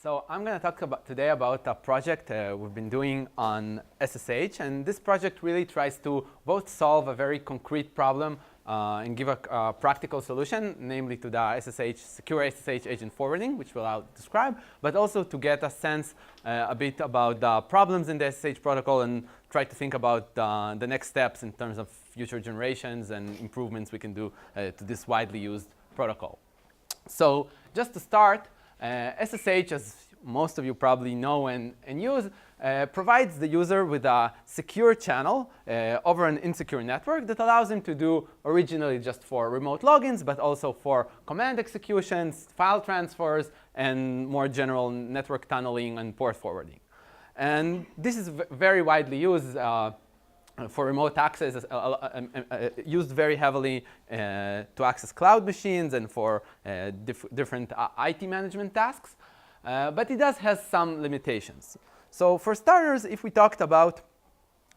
So I'm going to talk today about a project we've been doing on SSH, and this project really tries to both solve a very concrete problem and give a practical solution, namely to the secure SSH agent forwarding, which I'll describe, but also to get a sense a bit about the problems in the SSH protocol and try to think about the next steps in terms of future generations and improvements we can do to this widely used protocol. So just to start, SSH, as most of you probably know and use, provides the user with a secure channel over an insecure network that allows him to do originally just for remote logins, but also for command executions, file transfers, and more general network tunneling and port forwarding. And this is very widely used for remote access, used very heavily to access cloud machines and for different IT management tasks. But it does have some limitations. So for starters, if we talked about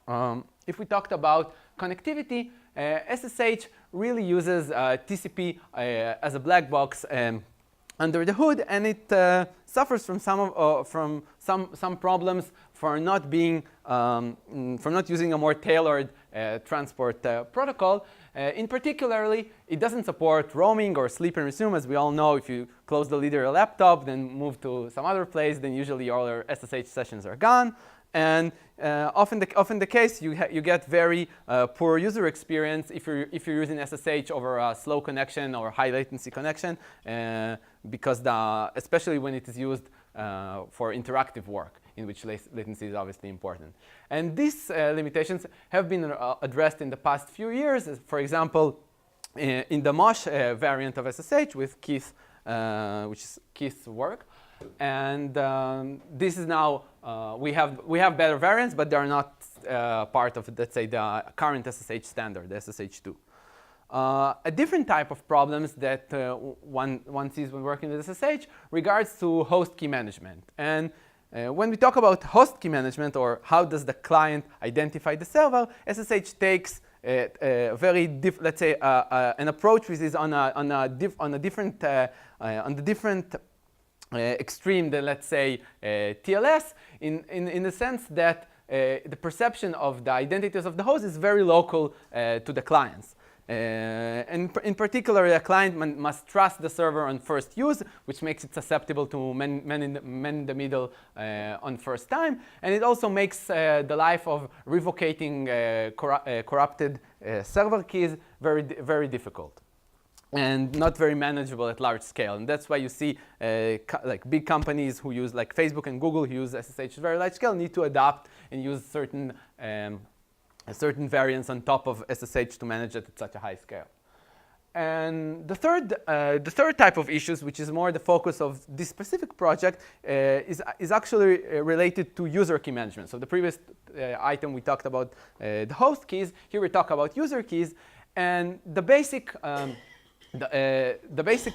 connectivity, SSH really uses TCP as a black box under the hood, and it suffers from some problems for not using a more tailored transport protocol. In particularly, it doesn't support roaming or sleep and resume. As we all know, if you close the lid of your laptop, then move to some other place, then usually all your SSH sessions are gone. And often the case, you get very poor user experience if you're using SSH over a slow connection or high latency connection, because especially when it is used for interactive work, in which latency is obviously important. And these limitations have been addressed in the past few years. For example, in the Mosh variant of SSH with Keith, which is Keith's work. And this is now, we have better variants, but they're not part of, let's say, the current SSH standard, the SSH 2. A different type of problems that one sees when working with SSH regards to host key management. And when we talk about host key management, or how does the client identify the server, SSH takes let's say an approach which is on the different extreme than, let's say, TLS, in the sense that the perception of the identities of the host is very local to the clients. And in particular, the client must trust the server on first use, which makes it susceptible to man in the middle on first time. And it also makes the life of revocating corrupted server keys very difficult and not very manageable at large scale. And that's why you see like big companies who use, like Facebook and Google, who use SSH at very large scale, need to adapt and use certain variants on top of SSH to manage it at such a high scale. And the third type of issues, which is more the focus of this specific project, is actually related to user key management. So the previous item we talked about the host keys. Here we talk about user keys, and the basic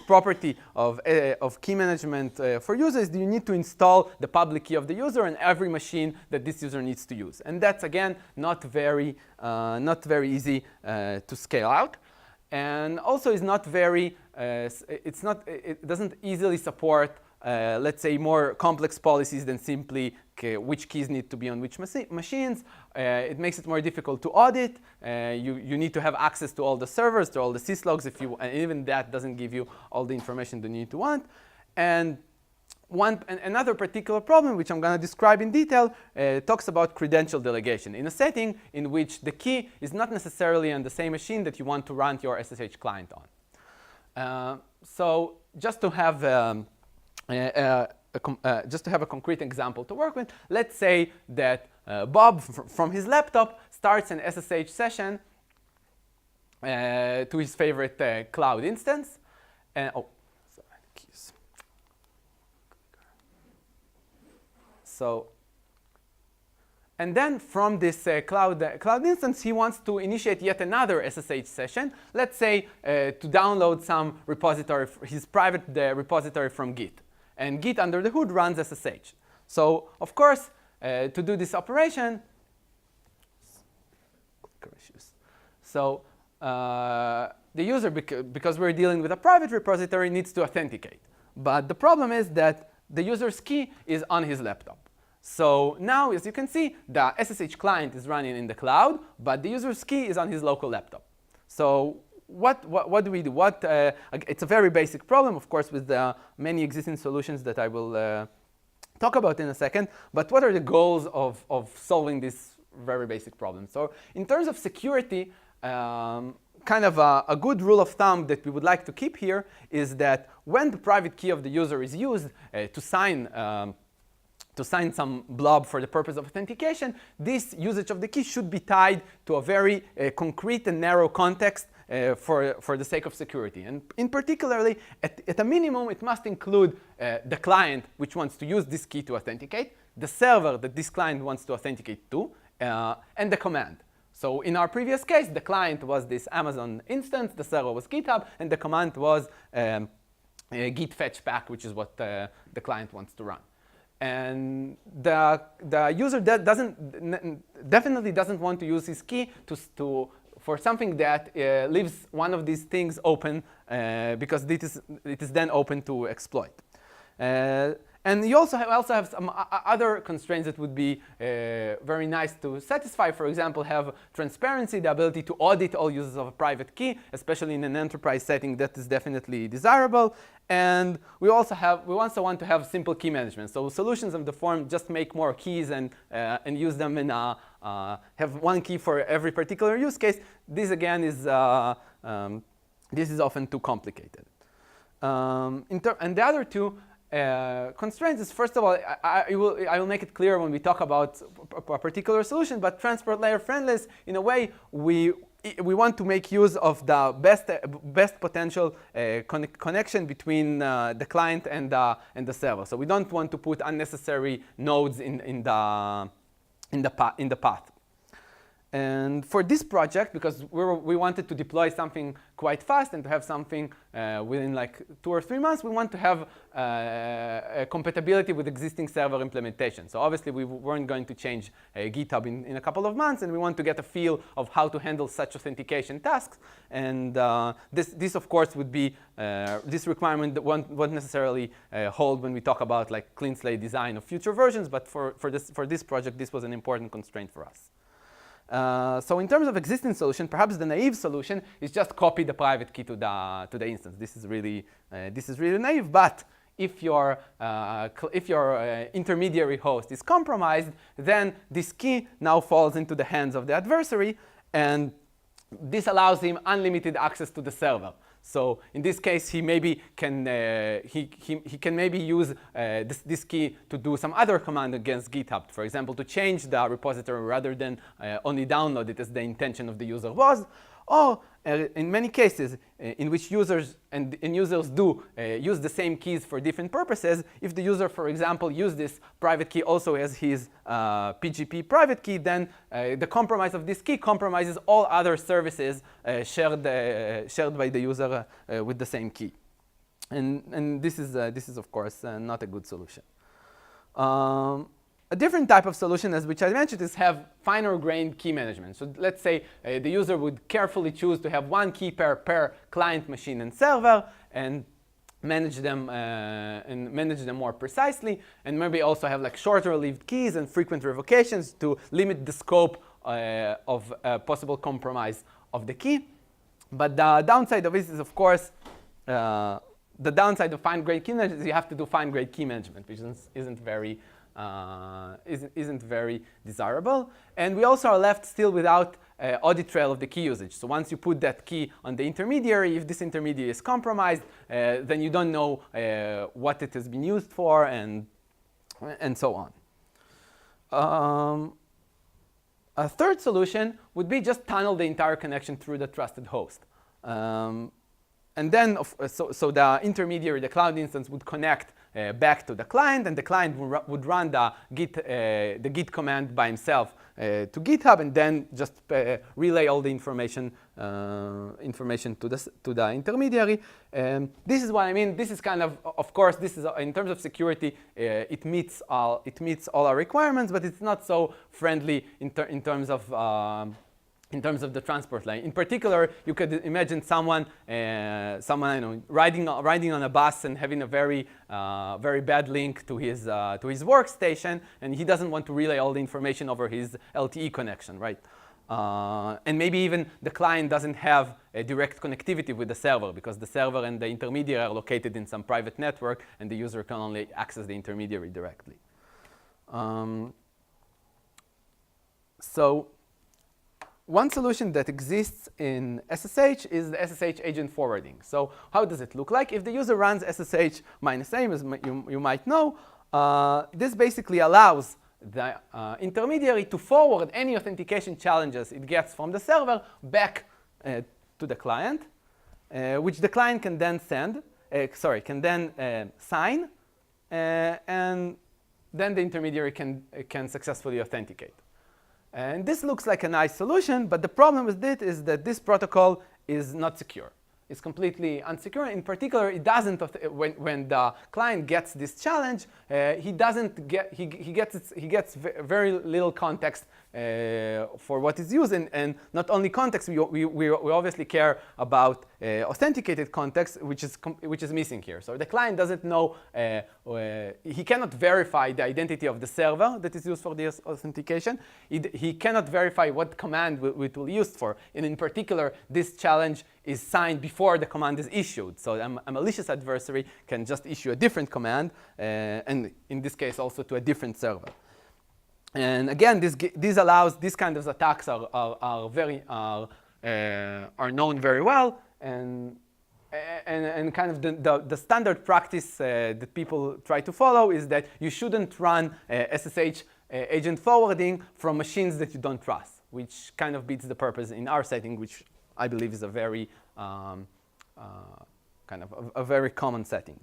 property of key management for users is you need to install the public key of the user on every machine that this user needs to use. And that's, again, not very easy to scale out. And also is not very, it doesn't easily support, let's say, more complex policies than simply which keys need to be on which machines. It makes it more difficult to audit. You need to have access to all the servers, to all the syslogs, and even that doesn't give you all the information that you need to want. And another particular problem, which I'm going to describe in detail, talks about credential delegation in a setting in which the key is not necessarily on the same machine that you want to run your SSH client on. So just to have a concrete example to work with, let's say that Bob from his laptop starts an SSH session to his favorite cloud instance. And then from this cloud instance, he wants to initiate yet another SSH session, let's say to download some repository, his private repository from Git. And Git under the hood runs SSH. So of course, to do this operation, so the user, because we're dealing with a private repository, needs to authenticate. But the problem is that the user's key is on his laptop. So now, as you can see, the SSH client is running in the cloud, but the user's key is on his local laptop. So what do we do? It's a very basic problem, of course, with the many existing solutions that I will talk about in a second. But what are the goals of solving this very basic problem? So in terms of security, kind of a good rule of thumb that we would like to keep here is that when the private key of the user is used to sign some blob for the purpose of authentication, this usage of the key should be tied to a very concrete and narrow context for the sake of security. And in particularly, at a minimum, it must include the client which wants to use this key to authenticate, the server that this client wants to authenticate to, and the command. So in our previous case, the client was this Amazon instance, the server was GitHub, and the command was git fetch pack, which is what the client wants to run. And the user definitely doesn't want to use his key for something that leaves one of these things open because it is then open to exploit. And you also have some other constraints that would be very nice to satisfy. For example, have transparency, the ability to audit all users of a private key, especially in an enterprise setting. That is definitely desirable. And we also want to have simple key management. So solutions of the form just make more keys and use them in have one key for every particular use case. This again is this is often too complicated. And the other two constraints is, first of all, I will make it clear when we talk about a particular solution, but transport layer friendless, in a way, we want to make use of the best potential connection between the client and the server. So we don't want to put unnecessary nodes in the path. And for this project, because we wanted to deploy something quite fast and to have something within like 2 or 3 months, we want to have a compatibility with existing server implementation. So obviously, we weren't going to change GitHub in a couple of months, and we want to get a feel of how to handle such authentication tasks. And this of course, would be this requirement that won't necessarily hold when we talk about like clean slate design of future versions. But for this project, this was an important constraint for us. So in terms of existing solution, perhaps the naive solution is just copy the private key to the instance. This is really naive. But if your intermediary host is compromised, then this key now falls into the hands of the adversary, and this allows him unlimited access to the server. So in this case, he maybe can maybe use this key to do some other command against GitHub. For example, to change the repository rather than only download it as the intention of the user was. Or in many cases in which users do use the same keys for different purposes, if the user, for example, use this private key also as his PGP private key, then the compromise of this key compromises all other services shared by the user with the same key. And this is of course not a good solution. A different type of solution, as which I mentioned, is have finer-grained key management. So let's say the user would carefully choose to have one key per client machine and server, and manage them more precisely, and maybe also have like shorter-lived keys and frequent revocations to limit the scope of possible compromise of the key. But the downside of this is, of course, the downside of fine-grained key management is you have to do fine-grained key management, which isn't very desirable. And we also are left still without audit trail of the key usage. So once you put that key on the intermediary, if this intermediary is compromised, then you don't know what it has been used for, and so on. A third solution would be just tunnel the entire connection through the trusted host. And then, so the intermediary, the cloud instance, would connect back to the client, and the client would run the git command by himself to GitHub, and then just relay all the information to the intermediary. This is what I mean. This is kind of course, this is in terms of security, it meets all our requirements, but it's not so friendly in terms of in terms of the transport line. In particular, you could imagine someone riding on a bus and having a very bad link to his workstation, and he doesn't want to relay all the information over his LTE connection, right? And maybe even the client doesn't have a direct connectivity with the server because the server and the intermediary are located in some private network, and the user can only access the intermediary directly. So one solution that exists in SSH is the SSH agent forwarding. So how does it look like? If the user runs SSH -a, as you might know, this basically allows the intermediary to forward any authentication challenges it gets from the server back to the client, which the client can then sign, and then the intermediary can successfully authenticate. And this looks like a nice solution, but the problem with it is that this protocol is not secure. It's completely unsecure. In particular, it doesn't, when the client gets this challenge, he gets very little context for what is used, and not only context. We obviously care about authenticated context, which is missing here. So the client doesn't know. He cannot verify the identity of the server that is used for the authentication. He cannot verify what command it will be used for. And in particular, this challenge is signed before the command is issued. So a malicious adversary can just issue a different command, and in this case also to a different server. And again, this allows these kind of attacks are known very well, and kind of the standard practice that people try to follow is that you shouldn't run SSH agent forwarding from machines that you don't trust, which kind of beats the purpose in our setting, which I believe is a very very common setting.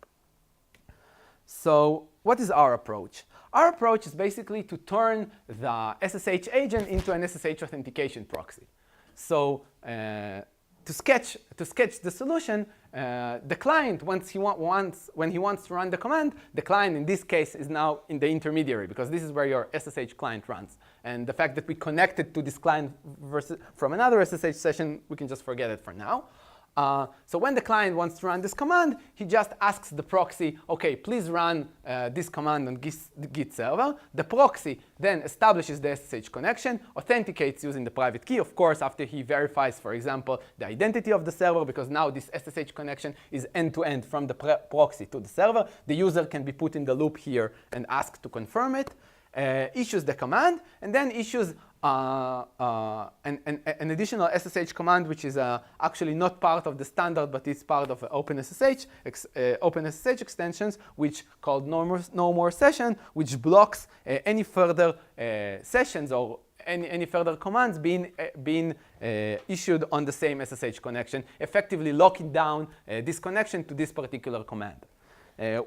So what is our approach? Our approach is basically to turn the SSH agent into an SSH authentication proxy. So to sketch the solution, the client, when he wants to run the command, the client in this case is now in the intermediary, because this is where your SSH client runs. And the fact that we connected to this client from another SSH session, we can just forget it for now. So when the client wants to run this command, he just asks the proxy, OK, please run this command on Git server. The proxy then establishes the SSH connection, authenticates using the private key, of course, after he verifies, for example, the identity of the server, because now this SSH connection is end-to-end from the proxy to the server. The user can be put in the loop here and asked to confirm it, issues the command, and then issues an additional SSH command, which is actually not part of the standard, but it's part of OpenSSH extensions, which called no more session, which blocks any further sessions or any further commands being issued on the same SSH connection, effectively locking down this connection to this particular command.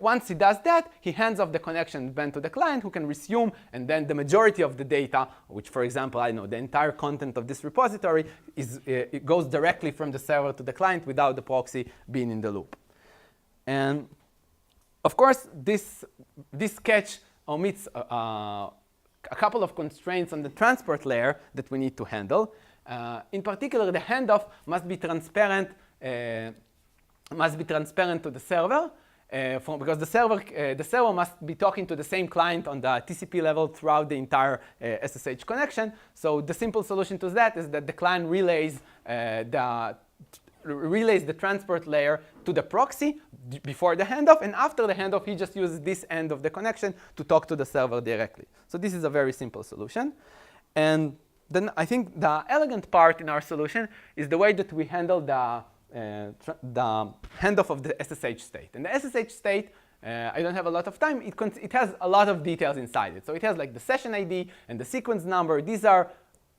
Once he does that, he hands off the connection then to the client, who can resume, and then the majority of the data, which, for example, the entire content of this repository, it goes directly from the server to the client without the proxy being in the loop. And of course, this sketch omits a couple of constraints on the transport layer that we need to handle. In particular, the handoff must be transparent to the server. Because the server must be talking to the same client on the TCP level throughout the entire SSH connection. So the simple solution to that is that the client relays the transport layer to the proxy before the handoff, and after the handoff, he just uses this end of the connection to talk to the server directly. So this is a very simple solution. And then I think the elegant part in our solution is the way that we handle the handoff of the SSH state. And the SSH state, I don't have a lot of time, it has a lot of details inside it. So it has like the session ID and the sequence number. These are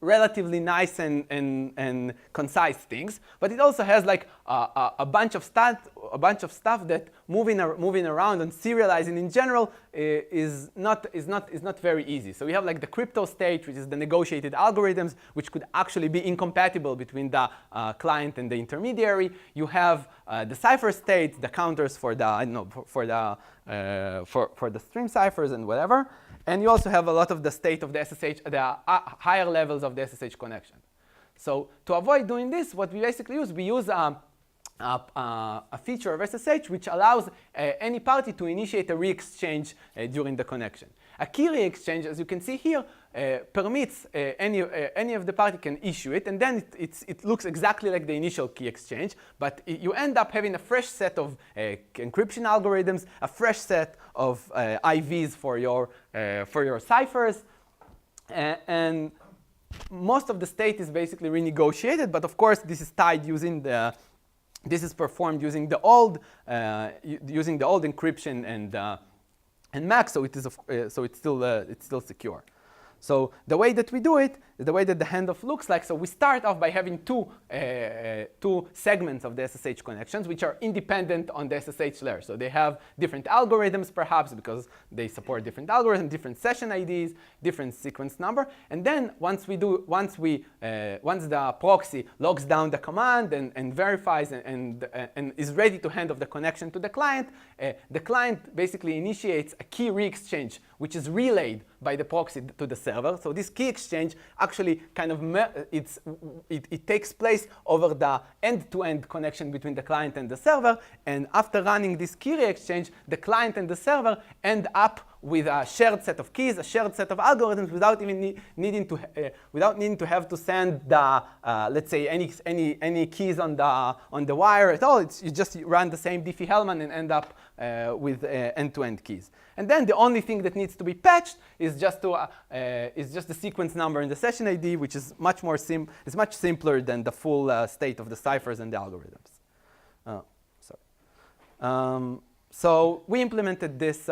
relatively nice and concise things, but it also has like a bunch of stuff that moving around and serializing in general is not very easy. So we have like the crypto state, which is the negotiated algorithms, which could actually be incompatible between the client and the intermediary. You have the cipher state, the counters for the for the stream ciphers and whatever. And you also have a lot of the state of the SSH, the higher levels of the SSH connection. So to avoid doing this, what we basically use, we use a feature of SSH which allows any party to initiate a re-exchange during the connection. A key re-exchange, as you can see here, permits any of the party can issue it, and then it looks exactly like the initial key exchange, but you end up having a fresh set of encryption algorithms, a fresh set of IVs for your ciphers, and most of the state is basically renegotiated, but of course this is tied using this is performed using the old encryption and MAC, so it's still secure. So the way that we do it, the way that the handoff looks like, so we start off by having two segments of the SSH connections, which are independent on the SSH layer. So they have different algorithms, perhaps, because they support different algorithms, different session IDs, different sequence number. And then once the proxy logs down the command and verifies and is ready to hand off the connection to the client basically initiates a key re-exchange, which is relayed by the proxy to the server. So this key exchange actually kind of it takes place over the end-to-end connection between the client and the server. And after running this key re-exchange, the client and the server end up with a shared set of keys, a shared set of algorithms, without even needing to have to send the let's say any keys on the wire at all. You just run the same Diffie-Hellman and end up with end-to-end keys. And then the only thing that needs to be patched is just the sequence number in the session ID, which is much simpler than the full state of the ciphers and the algorithms. So we implemented this.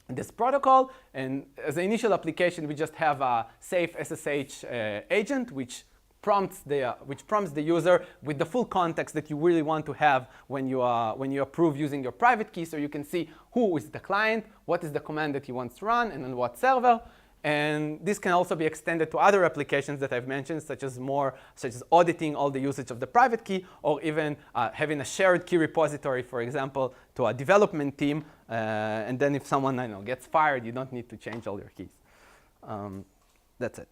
This protocol, and as an initial application, we just have a safe SSH agent, which prompts the user with the full context that you really want to have when you approve using your private key, so you can see who is the client, what is the command that he wants to run, and on what server. And this can also be extended to other applications that I've mentioned, such as auditing all the usage of the private key, or even having a shared key repository, for example, to a development team. And then if someone gets fired, you don't need to change all your keys. That's it.